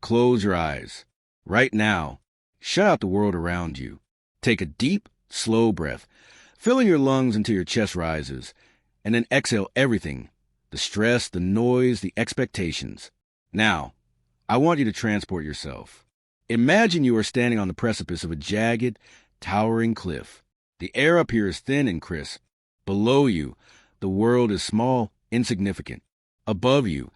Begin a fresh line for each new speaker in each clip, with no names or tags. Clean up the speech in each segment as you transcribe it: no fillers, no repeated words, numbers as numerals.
Close your eyes. Right now, shut out the world around you. Take a deep, slow breath, filling your lungs until your chest rises, and then exhale everything, the stress, the noise, the expectations. Now, I want you to transport yourself. Imagine you are standing on the precipice of a jagged, towering cliff. The air up here is thin and crisp. Below you, the world is small, insignificant. Above you,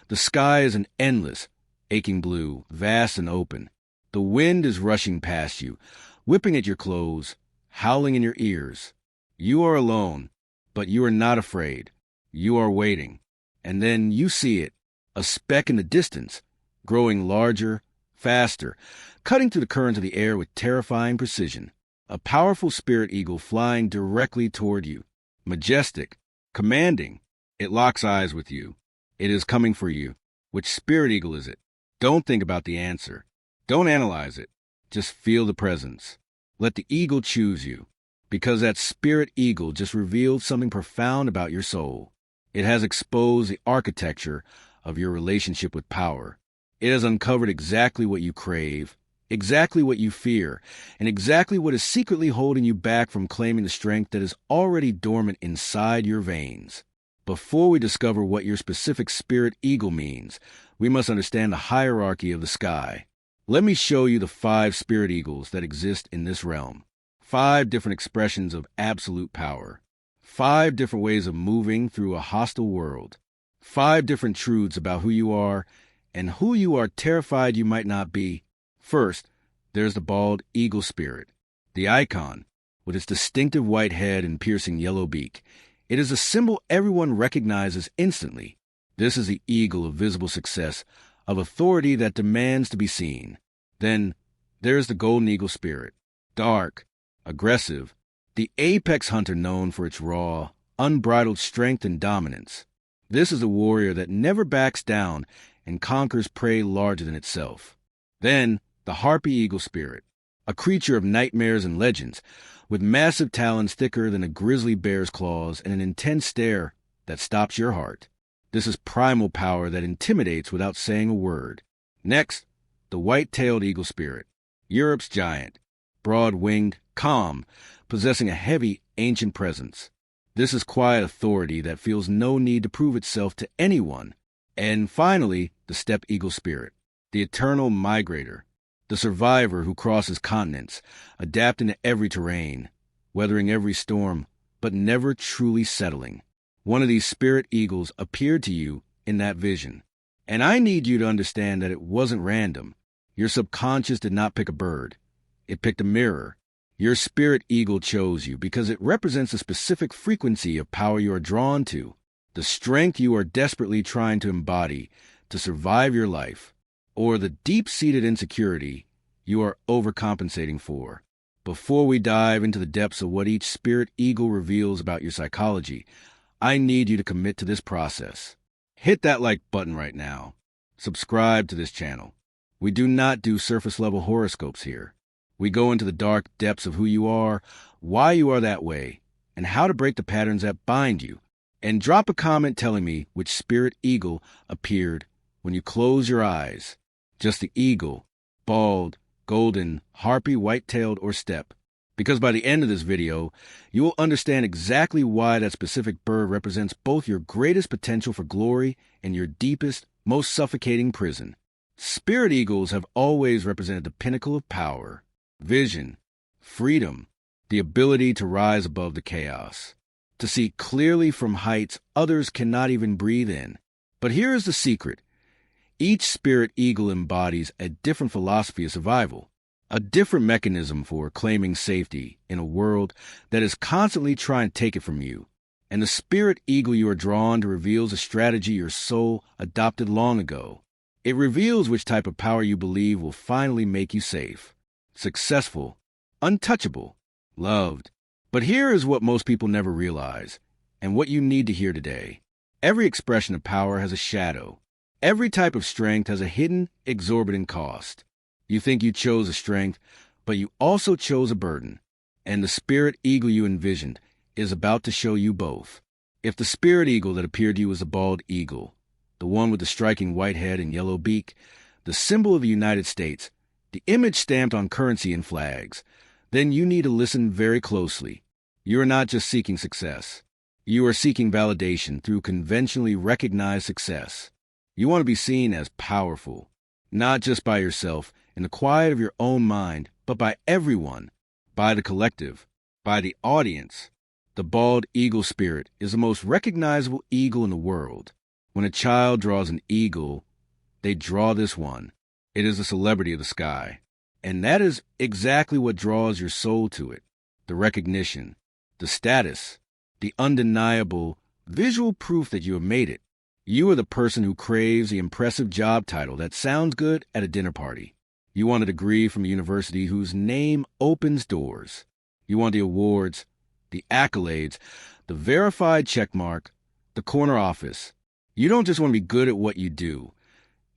the sky is an endless, aching blue, vast and open. The wind is rushing past you, whipping at your clothes, howling in your ears. You are alone, but you are not afraid. You are waiting. And then you see it, a speck in the distance, growing larger, faster, cutting through the currents of the air with terrifying precision. A powerful spirit eagle flying directly toward you. Majestic, commanding. It locks eyes with you. It is coming for you. Which spirit eagle is it? Don't think about the answer. Don't analyze it. Just feel the presence. Let the eagle choose you, because that spirit eagle just revealed something profound about your soul. It has exposed the architecture of your relationship with power. It has uncovered exactly what you crave, exactly what you fear, and exactly what is secretly holding you back from claiming the strength that is already dormant inside your veins. Before we discover what your specific spirit eagle means, we must understand the hierarchy of the sky. Let me show you the 5 spirit eagles that exist in this realm. 5 different expressions of absolute power. 5 different ways of moving through a hostile world. 5 different truths about who you are and who you are terrified you might not be. First, there's the bald eagle spirit, the icon, with its distinctive white head and piercing yellow beak. It is a symbol everyone recognizes instantly. This is the eagle of visible success, of authority that demands to be seen. Then, there's the golden eagle spirit, dark, aggressive, the apex hunter known for its raw, unbridled strength and dominance. This is a warrior that never backs down and conquers prey larger than itself. Then, the Harpy eagle spirit, a creature of nightmares and legends, with massive talons thicker than a grizzly bear's claws and an intense stare that stops your heart. This is primal power that intimidates without saying a word. Next, the white-tailed eagle spirit, Europe's giant, broad-winged, calm, possessing a heavy, ancient presence. This is quiet authority that feels no need to prove itself to anyone. And finally, the steppe eagle spirit, the eternal migrator, the survivor who crosses continents, adapting to every terrain, weathering every storm, but never truly settling. One of these spirit eagles appeared to you in that vision. And I need you to understand that it wasn't random. Your subconscious did not pick a bird. It picked a mirror. Your spirit eagle chose you because it represents a specific frequency of power you are drawn to, the strength you are desperately trying to embody to survive your life, or the deep-seated insecurity you are overcompensating for. Before we dive into the depths of what each spirit eagle reveals about your psychology, I need you to commit to this process. Hit that like button right now. Subscribe to this channel. We do not do surface-level horoscopes here. We go into the dark depths of who you are, why you are that way, and how to break the patterns that bind you. And drop a comment telling me which spirit eagle appeared when you close your eyes. Just the eagle, bald, golden, harpy, white-tailed, or steppe. Because by the end of this video, you will understand exactly why that specific bird represents both your greatest potential for glory and your deepest, most suffocating prison. Spirit eagles have always represented the pinnacle of power, vision, freedom, the ability to rise above the chaos, to see clearly from heights others cannot even breathe in. But here is the secret. Each spirit eagle embodies a different philosophy of survival, a different mechanism for claiming safety in a world that is constantly trying to take it from you. And the spirit eagle you are drawn to reveals a strategy your soul adopted long ago. It reveals which type of power you believe will finally make you safe, successful, untouchable, loved. But here is what most people never realize, and what you need to hear today. Every expression of power has a shadow. Every type of strength has a hidden, exorbitant cost. You think you chose a strength, but you also chose a burden. And the spirit eagle you envisioned is about to show you both. If the spirit eagle that appeared to you was a bald eagle, the one with the striking white head and yellow beak, the symbol of the United States, the image stamped on currency and flags, then you need to listen very closely. You are not just seeking success. You are seeking validation through conventionally recognized success. You want to be seen as powerful, not just by yourself in the quiet of your own mind, but by everyone, by the collective, by the audience. The bald eagle spirit is the most recognizable eagle in the world. When a child draws an eagle, they draw this one. It is the celebrity of the sky. And that is exactly what draws your soul to it. The recognition, the status, the undeniable visual proof that you have made it. You are the person who craves the impressive job title that sounds good at a dinner party. You want a degree from a university whose name opens doors. You want the awards, the accolades, the verified checkmark, the corner office. You don't just want to be good at what you do.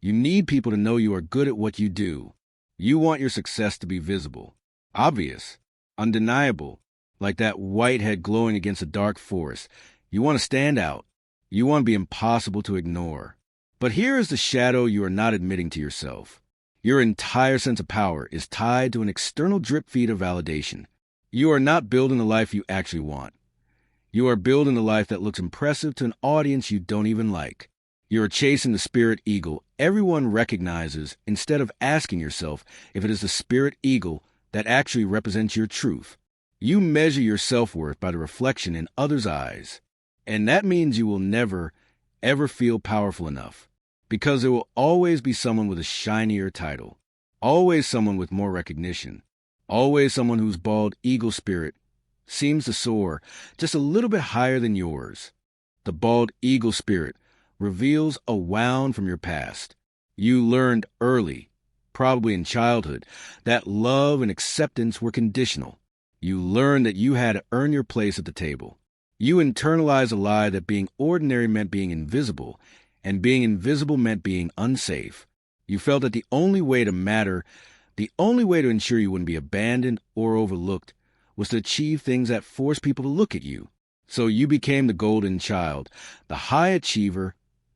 You need people to know you are good at what you do. You want your success to be visible, obvious, undeniable, like that white head glowing against a dark forest. You want to stand out. You want to be impossible to ignore. But here is the shadow you are not admitting to yourself. Your entire sense of power is tied to an external drip feed of validation. You are not building the life you actually want. You are building a life that looks impressive to an audience you don't even like. You are chasing the spirit eagle everyone recognizes instead of asking yourself if it is the spirit eagle that actually represents your truth. You measure your self-worth by the reflection in others' eyes. And that means you will never, ever feel powerful enough. Because there will always be someone with a shinier title. Always someone with more recognition. Always someone whose bald eagle spirit seems to soar just a little bit higher than yours. The bald eagle spirit reveals a wound from your past. You learned early, probably in childhood, that love and acceptance were conditional. You learned that you had to earn your place at the table. You internalized a lie that being ordinary meant being invisible, and being invisible meant being unsafe. You felt that the only way to matter, the only way to ensure you wouldn't be abandoned or overlooked, was to achieve things that forced people to look at you. So you became the golden child, the high achiever,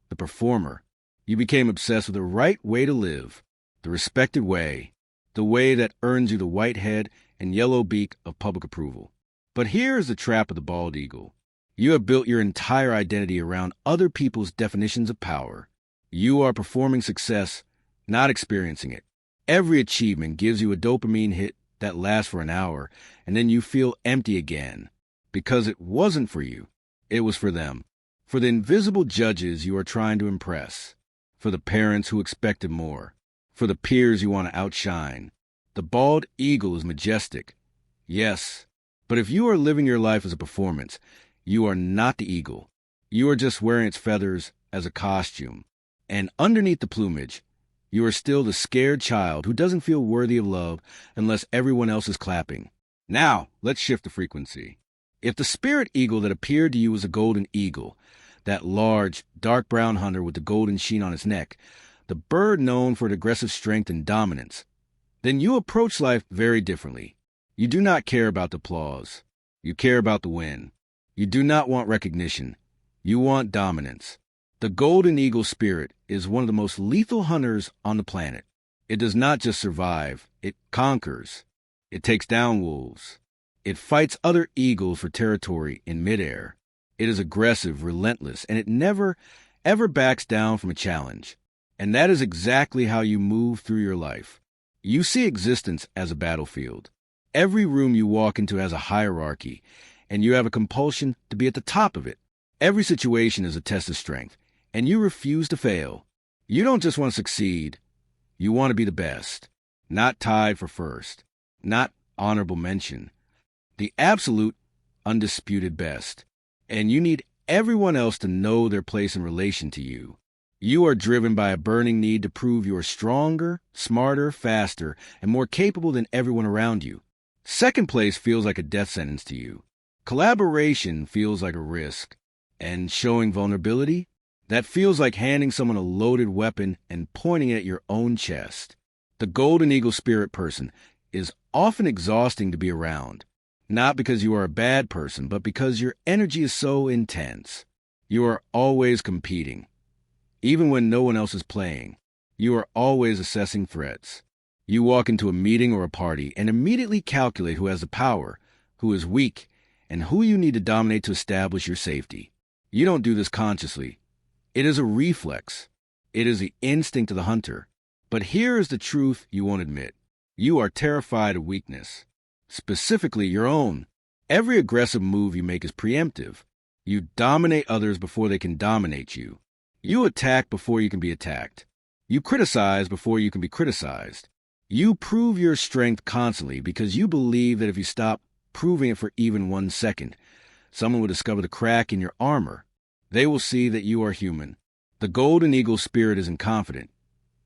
the performer. You became obsessed with the right way to live, the respected way, the way that earns you the white head and yellow beak of public approval. But here is the trap of the bald eagle. You have built your entire identity around other people's definitions of power. You are performing success, not experiencing it. Every achievement gives you a dopamine hit that lasts for an hour, and then you feel empty again. Because it wasn't for you. It was for them. For the invisible judges you are trying to impress. For the parents who expected more. For the peers you want to outshine. The bald eagle is majestic. Yes, but if you are living your life as a performance, you are not the eagle. You are just wearing its feathers as a costume. And underneath the plumage, you are still the scared child who doesn't feel worthy of love unless everyone else is clapping. Now, let's shift the frequency. If the spirit eagle that appeared to you was a golden eagle, that large, dark brown hunter with the golden sheen on its neck, the bird known for its aggressive strength and dominance, then you approach life very differently. You do not care about the applause. You care about the win. You do not want recognition. You want dominance. The golden eagle spirit is one of the most lethal hunters on the planet. It does not just survive. It conquers. It takes down wolves. It fights other eagles for territory in midair. It is aggressive, relentless, and it never, ever backs down from a challenge. And that is exactly how you move through your life. You see existence as a battlefield. Every room you walk into has a hierarchy, and you have a compulsion to be at the top of it. Every situation is a test of strength, and you refuse to fail. You don't just want to succeed. You want to be the best. Not tied for first. Not honorable mention. The absolute, undisputed best. And you need everyone else to know their place in relation to you. You are driven by a burning need to prove you are stronger, smarter, faster, and more capable than everyone around you. Second place feels like a death sentence to you. Collaboration feels like a risk. And showing vulnerability? That feels like handing someone a loaded weapon and pointing it at your own chest. The golden eagle spirit person is often exhausting to be around. Not because you are a bad person, but because your energy is so intense. You are always competing. Even when no one else is playing. You are always assessing threats. You walk into a meeting or a party and immediately calculate who has the power, who is weak, and who you need to dominate to establish your safety. You don't do this consciously. It is a reflex. It is the instinct of the hunter. But here is the truth you won't admit. You are terrified of weakness, specifically your own. Every aggressive move you make is preemptive. You dominate others before they can dominate you. You attack before you can be attacked. You criticize before you can be criticized. You prove your strength constantly because you believe that if you stop proving it for even 1 second, someone will discover the crack in your armor. They will see that you are human. The golden eagle spirit isn't confident.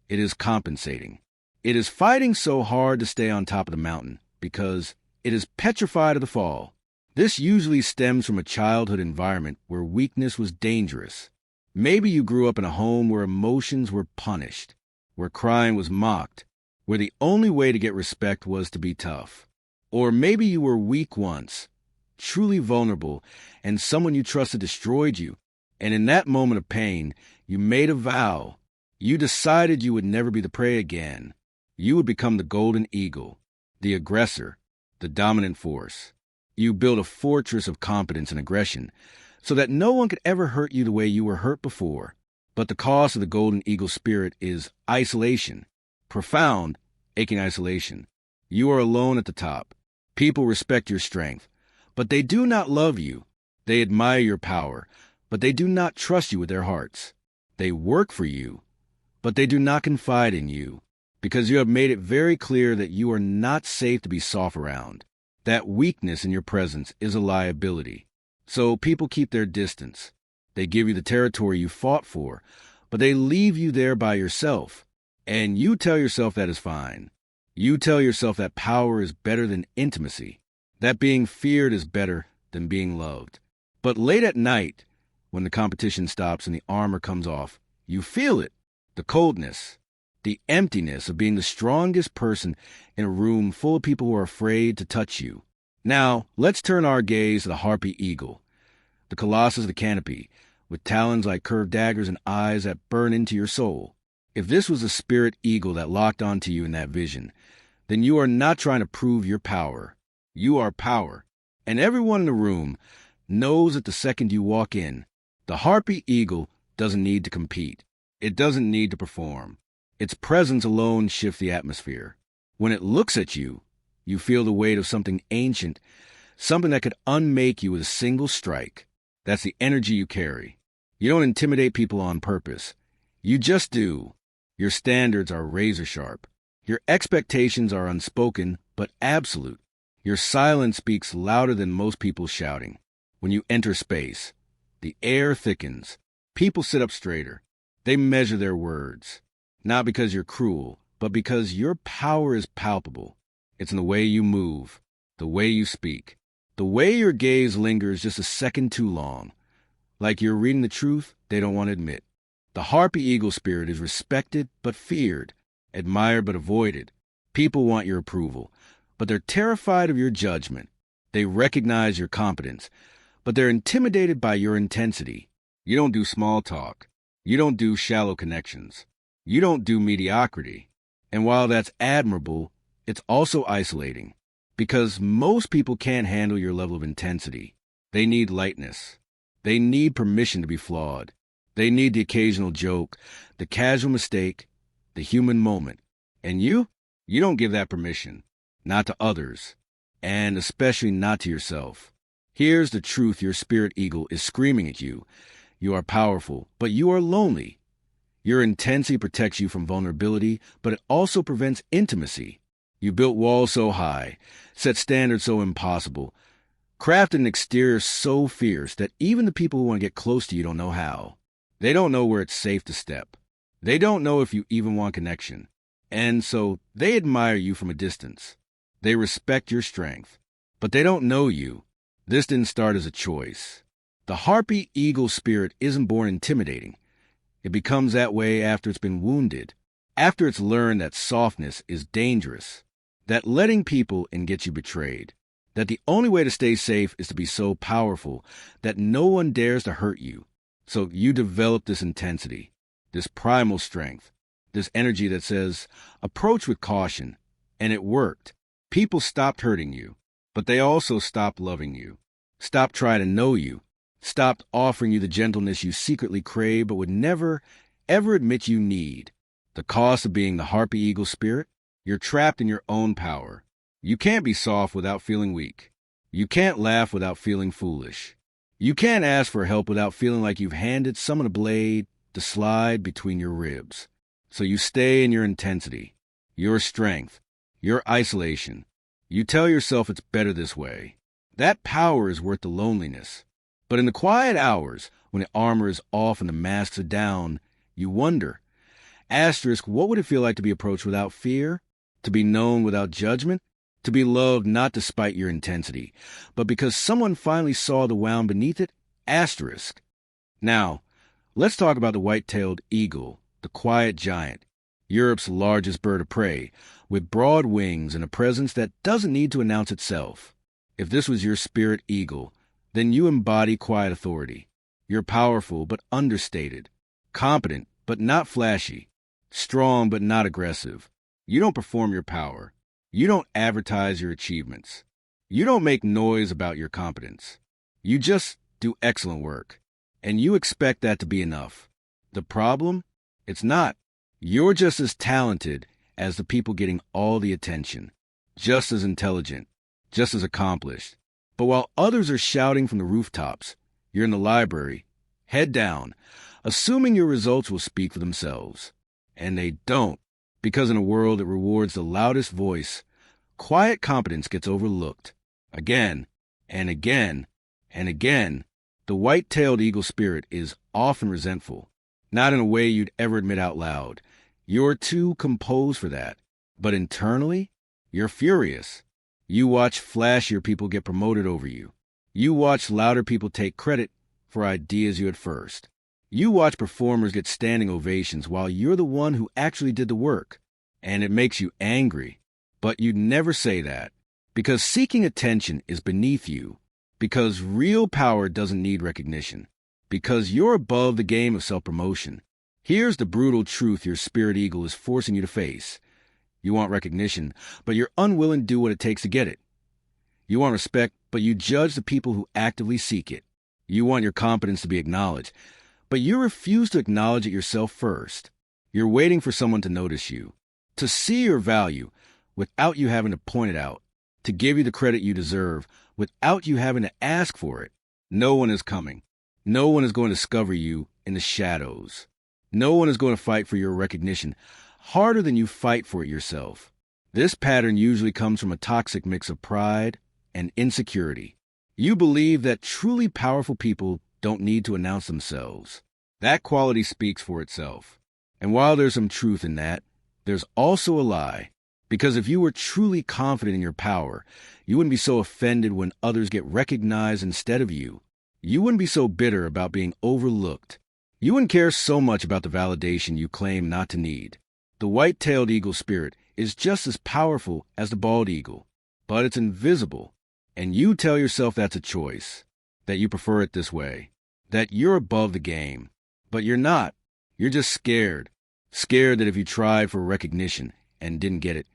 It is compensating. It is fighting so hard to stay on top of the mountain because it is petrified of the fall. This usually stems from a childhood environment where weakness was dangerous. Maybe you grew up in a home where emotions were punished, where crying was mocked, where the only way to get respect was to be tough. Or maybe you were weak once, truly vulnerable, and someone you trusted destroyed you. And in that moment of pain, you made a vow. You decided you would never be the prey again. You would become the golden eagle, the aggressor, the dominant force. You built a fortress of competence and aggression so that no one could ever hurt you the way you were hurt before. But the cost of the golden eagle spirit is isolation, profound, aching isolation. You are alone at the top. People respect your strength, but they do not love you. They admire your power, but they do not trust you with their hearts. They work for you, but they do not confide in you, because you have made it very clear that you are not safe to be soft around. That weakness in your presence is a liability. So people keep their distance. They give you the territory you fought for, but they leave you there by yourself. And you tell yourself that is fine. You tell yourself that power is better than intimacy, that being feared is better than being loved. But late at night, when the competition stops and the armor comes off, you feel it, the coldness, the emptiness of being the strongest person in a room full of people who are afraid to touch you. Now, let's turn our gaze to the Harpy eagle, the colossus of the canopy, with talons like curved daggers and eyes that burn into your soul. If this was a spirit eagle that locked onto you in that vision, then you are not trying to prove your power. You are power. And everyone in the room knows that the second you walk in, the Harpy eagle doesn't need to compete. It doesn't need to perform. Its presence alone shifts the atmosphere. When it looks at you, you feel the weight of something ancient, something that could unmake you with a single strike. That's the energy you carry. You don't intimidate people on purpose. You just do. Your standards are razor sharp. Your expectations are unspoken, but absolute. Your silence speaks louder than most people's shouting. When you enter space, the air thickens. People sit up straighter. They measure their words. Not because you're cruel, but because your power is palpable. It's in the way you move, the way you speak, the way your gaze lingers just a second too long. Like you're reading the truth they don't want to admit. The Harpy eagle spirit is respected but feared, admired but avoided. People want your approval, but they're terrified of your judgment. They recognize your competence, but they're intimidated by your intensity. You don't do small talk. You don't do shallow connections. You don't do mediocrity. And while that's admirable, it's also isolating, because most people can't handle your level of intensity. They need lightness. They need permission to be flawed. They need the occasional joke, the casual mistake, the human moment. And you don't give that permission, not to others, and especially not to yourself. Here's the truth your spirit eagle is screaming at you. You are powerful, but you are lonely. Your intensity protects you from vulnerability, but it also prevents intimacy. You built walls so high, set standards so impossible, crafted an exterior so fierce that even the people who want to get close to you don't know how. They don't know where it's safe to step. They don't know if you even want connection. And so they admire you from a distance. They respect your strength, but they don't know you. This didn't start as a choice. The Harpy eagle spirit isn't born intimidating. It becomes that way after it's been wounded, after it's learned that softness is dangerous, that letting people in gets you betrayed, that the only way to stay safe is to be so powerful that no one dares to hurt you. So you develop this intensity, this primal strength, this energy that says, approach with caution. And it worked. People stopped hurting you, but they also stopped loving you, stopped trying to know you, stopped offering you the gentleness you secretly crave but would never, ever admit you need. The cost of being the Harpy eagle spirit? You're trapped in your own power. You can't be soft without feeling weak. You can't laugh without feeling foolish. You can't ask for help without feeling like you've handed someone a blade to slide between your ribs. So you stay in your intensity, your strength, your isolation. You tell yourself it's better this way. That power is worth the loneliness. But in the quiet hours, when the armor is off and the masks are down, you wonder, what would it feel like to be approached without fear? To be known without judgment? To be loved not despite your intensity, but because someone finally saw the wound beneath it? Now, let's talk about the white-tailed eagle, the quiet giant, Europe's largest bird of prey, with broad wings and a presence that doesn't need to announce itself. If this was your spirit eagle, then you embody quiet authority. You're powerful but understated, competent but not flashy, strong but not aggressive. You don't perform your power. You don't advertise your achievements. You don't make noise about your competence. You just do excellent work. And you expect that to be enough. The problem? It's not. You're just as talented as the people getting all the attention, just as intelligent, just as accomplished. But while others are shouting from the rooftops, you're in the library, head down, assuming your results will speak for themselves. And they don't, because in a world that rewards the loudest voice, quiet competence gets overlooked. Again, and again, and again. The white-tailed eagle spirit is often resentful, not in a way you'd ever admit out loud. You're too composed for that. But internally, you're furious. You watch flashier people get promoted over you. You watch louder people take credit for ideas you had first. You watch performers get standing ovations while you're the one who actually did the work. And it makes you angry. But you'd never say that. Because seeking attention is beneath you. Because real power doesn't need recognition. Because you're above the game of self-promotion. Here's the brutal truth your spirit eagle is forcing you to face. You want recognition, but you're unwilling to do what it takes to get it. You want respect, but you judge the people who actively seek it. You want your competence to be acknowledged, but you refuse to acknowledge it yourself first. You're waiting for someone to notice you, to see your value without you having to point it out, to give you the credit you deserve without you having to ask for it. No one is coming. No one is going to discover you in the shadows. No one is going to fight for your recognition harder than you fight for it yourself. This pattern usually comes from a toxic mix of pride and insecurity. You believe that truly powerful people don't need to announce themselves. That quality speaks for itself. And while there's some truth in that, there's also a lie. Because if you were truly confident in your power, you wouldn't be so offended when others get recognized instead of you. You wouldn't be so bitter about being overlooked. You wouldn't care so much about the validation you claim not to need. The white-tailed eagle spirit is just as powerful as the bald eagle, but it's invisible. And you tell yourself that's a choice, that you prefer it this way, that you're above the game. But you're not. You're just scared. Scared that if you tried for recognition and didn't get it,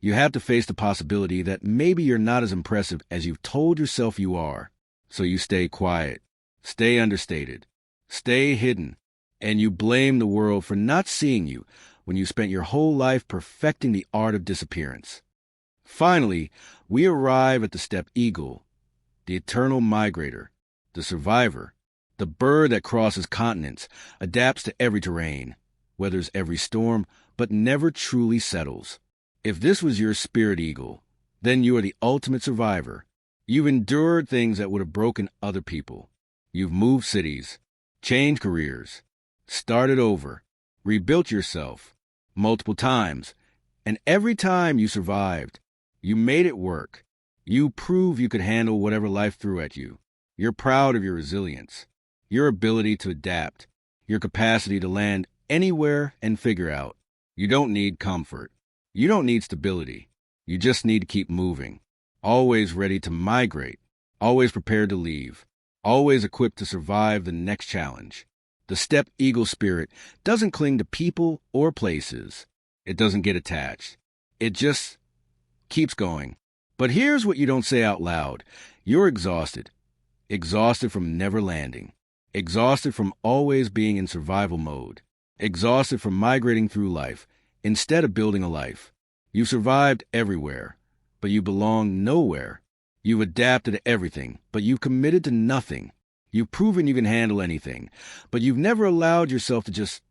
you have to face the possibility that maybe you're not as impressive as you've told yourself you are. So you stay quiet, stay understated, stay hidden, and you blame the world for not seeing you when you spent your whole life perfecting the art of disappearance. Finally, we arrive at the steppe eagle, the eternal migrator, the survivor, the bird that crosses continents, adapts to every terrain, weathers every storm, but never truly settles. If this was your spirit eagle, then you are the ultimate survivor. You've endured things that would have broken other people. You've moved cities, changed careers, started over, rebuilt yourself multiple times, and every time you survived, you made it work. You proved you could handle whatever life threw at you. You're proud of your resilience, your ability to adapt, your capacity to land anywhere and figure out. You don't need comfort. You don't need stability. You just need to keep moving, always ready to migrate, always prepared to leave, always equipped to survive the next challenge. The steppe eagle spirit doesn't cling to people or places. It doesn't get attached. It just keeps going. But here's what you don't say out loud. You're exhausted. Exhausted from never landing. Exhausted from always being in survival mode. Exhausted from migrating through life instead of building a life. You've survived everywhere, but you belong nowhere. You've adapted to everything, but you've committed to nothing. You've proven you can handle anything, but you've never allowed yourself to just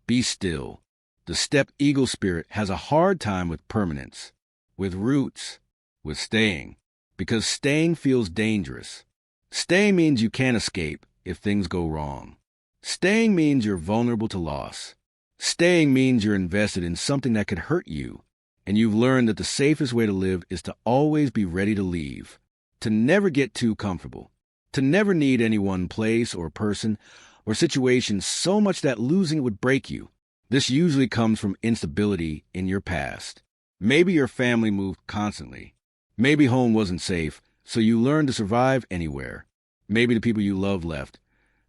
be still. The steppe eagle spirit has a hard time with permanence, with roots, with staying, because staying feels dangerous. Staying means you can't escape if things go wrong. Staying means you're vulnerable to loss. Staying means you're invested in something that could hurt you, and you've learned that the safest way to live is to always be ready to leave, to never get too comfortable, to never need any one place or person or situation so much that losing it would break you. This usually comes from instability in your past. Maybe your family moved constantly. Maybe home wasn't safe, so you learned to survive anywhere. Maybe the people you loved left,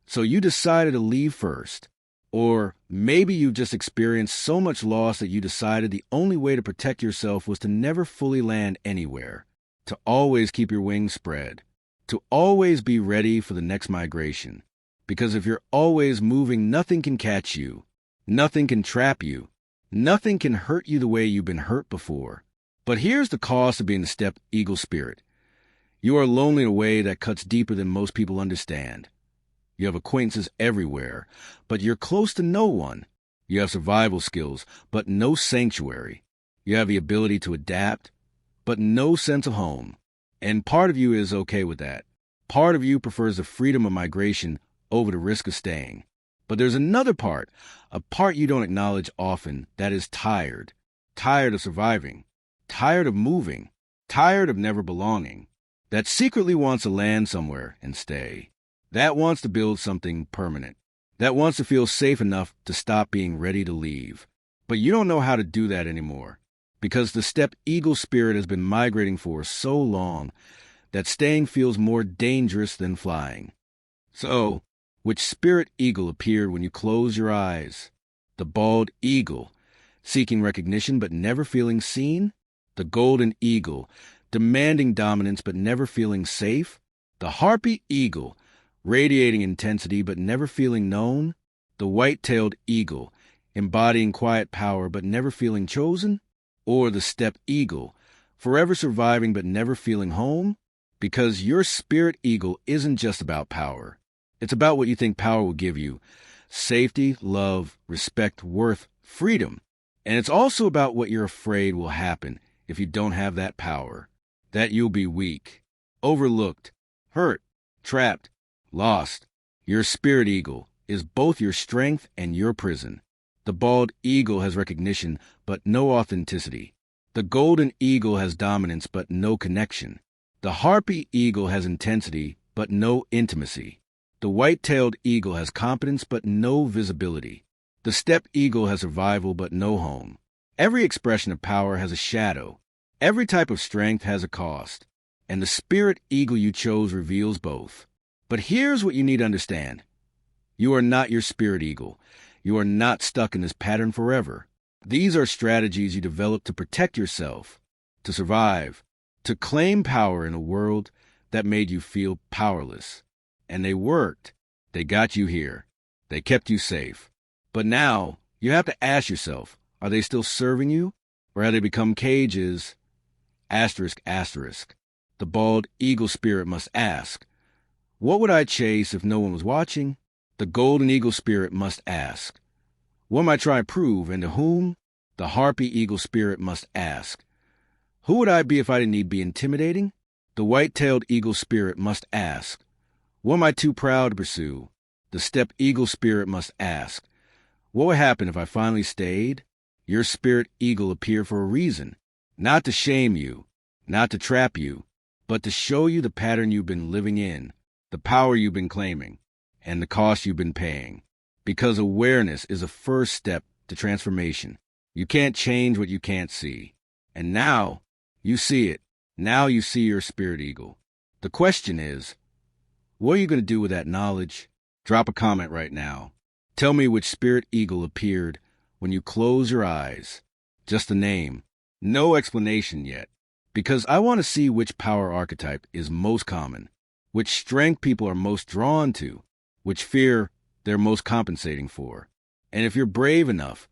so you decided to leave first. Or maybe you just experienced so much loss that you decided the only way to protect yourself was to never fully land anywhere, to always keep your wings spread, to always be ready for the next migration. Because if you're always moving, nothing can catch you. Nothing can trap you. Nothing can hurt you the way you've been hurt before. But here's the cost of being the steppe eagle spirit. You are lonely in a way that cuts deeper than most people understand. You have acquaintances everywhere, but you're close to no one. You have survival skills, but no sanctuary. You have the ability to adapt, but no sense of home. And part of you is okay with that. Part of you prefers the freedom of migration over the risk of staying. But there's another part, a part you don't acknowledge often, that is tired. Tired of surviving. Tired of moving. Tired of never belonging. That secretly wants to land somewhere and stay. That wants to build something permanent. That wants to feel safe enough to stop being ready to leave. But you don't know how to do that anymore, because the steppe eagle spirit has been migrating for so long that staying feels more dangerous than flying. So, which spirit eagle appeared when you closed your eyes? The bald eagle, seeking recognition but never feeling seen? The golden eagle, demanding dominance but never feeling safe? The harpy eagle, radiating intensity but never feeling known? The white-tailed eagle, embodying quiet power but never feeling chosen? Or the steppe eagle, forever surviving but never feeling home? Because your spirit eagle isn't just about power. It's about what you think power will give you. Safety, love, respect, worth, freedom. And it's also about what you're afraid will happen if you don't have that power. That you'll be weak, overlooked, hurt, trapped, lost. Your spirit eagle is both your strength and your prison. The bald eagle has recognition but no authenticity. The golden eagle has dominance but no connection. The harpy eagle has intensity but no intimacy. The white-tailed eagle has competence but no visibility. The steppe eagle has survival but no home. Every expression of power has a shadow. Every type of strength has a cost. And the spirit eagle you chose reveals both. But here's what you need to understand. You are not your spirit eagle. You are not stuck in this pattern forever. These are strategies you develop to protect yourself, to survive, to claim power in a world that made you feel powerless. And they worked. They got you here. They kept you safe. But now, you have to ask yourself, are they still serving you? Or have they become cages? Asterisk, asterisk. The bald eagle spirit must ask, what would I chase if no one was watching? The golden eagle spirit must ask, what am I trying to prove and to whom? The harpy eagle spirit must ask, who would I be if I didn't need to be intimidating? The white-tailed eagle spirit must ask, what am I too proud to pursue? The steppe eagle spirit must ask, what would happen if I finally stayed? Your spirit eagle appeared for a reason, not to shame you, not to trap you, but to show you the pattern you've been living in, the power you've been claiming, and the cost you've been paying. Because awareness is a first step to transformation. You can't change what you can't see. And now, you see it. Now you see your spirit eagle. The question is, what are you going to do with that knowledge? Drop a comment right now. Tell me which spirit eagle appeared when you close your eyes. Just the name. No explanation yet. Because I want to see which power archetype is most common, which strength people are most drawn to, which fear they're most compensating for. And if you're brave enough,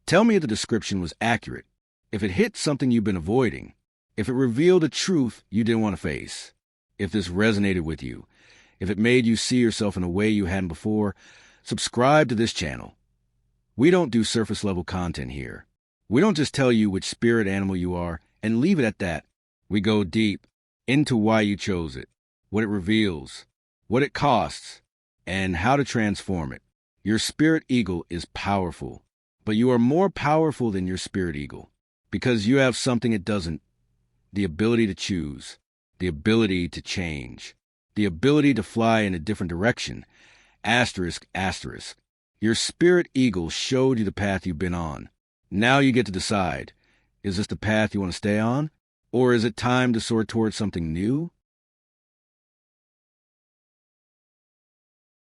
tell me if the description was accurate, if it hit something you've been avoiding, if it revealed a truth you didn't want to face, if this resonated with you, if it made you see yourself in a way you hadn't before. Subscribe to this channel. We don't do surface-level content here. We don't just tell you which spirit animal you are and leave it at that. We go deep into why you chose it, what it reveals, what it costs, and how to transform it. Your spirit eagle is powerful, but you are more powerful than your spirit eagle because you have something it doesn't: the ability to choose, the ability to change, the ability to fly in a different direction. Asterisk, asterisk. Your spirit eagle showed you the path you've been on. Now you get to decide, is this the path you want to stay on? Or is it time to soar towards something new?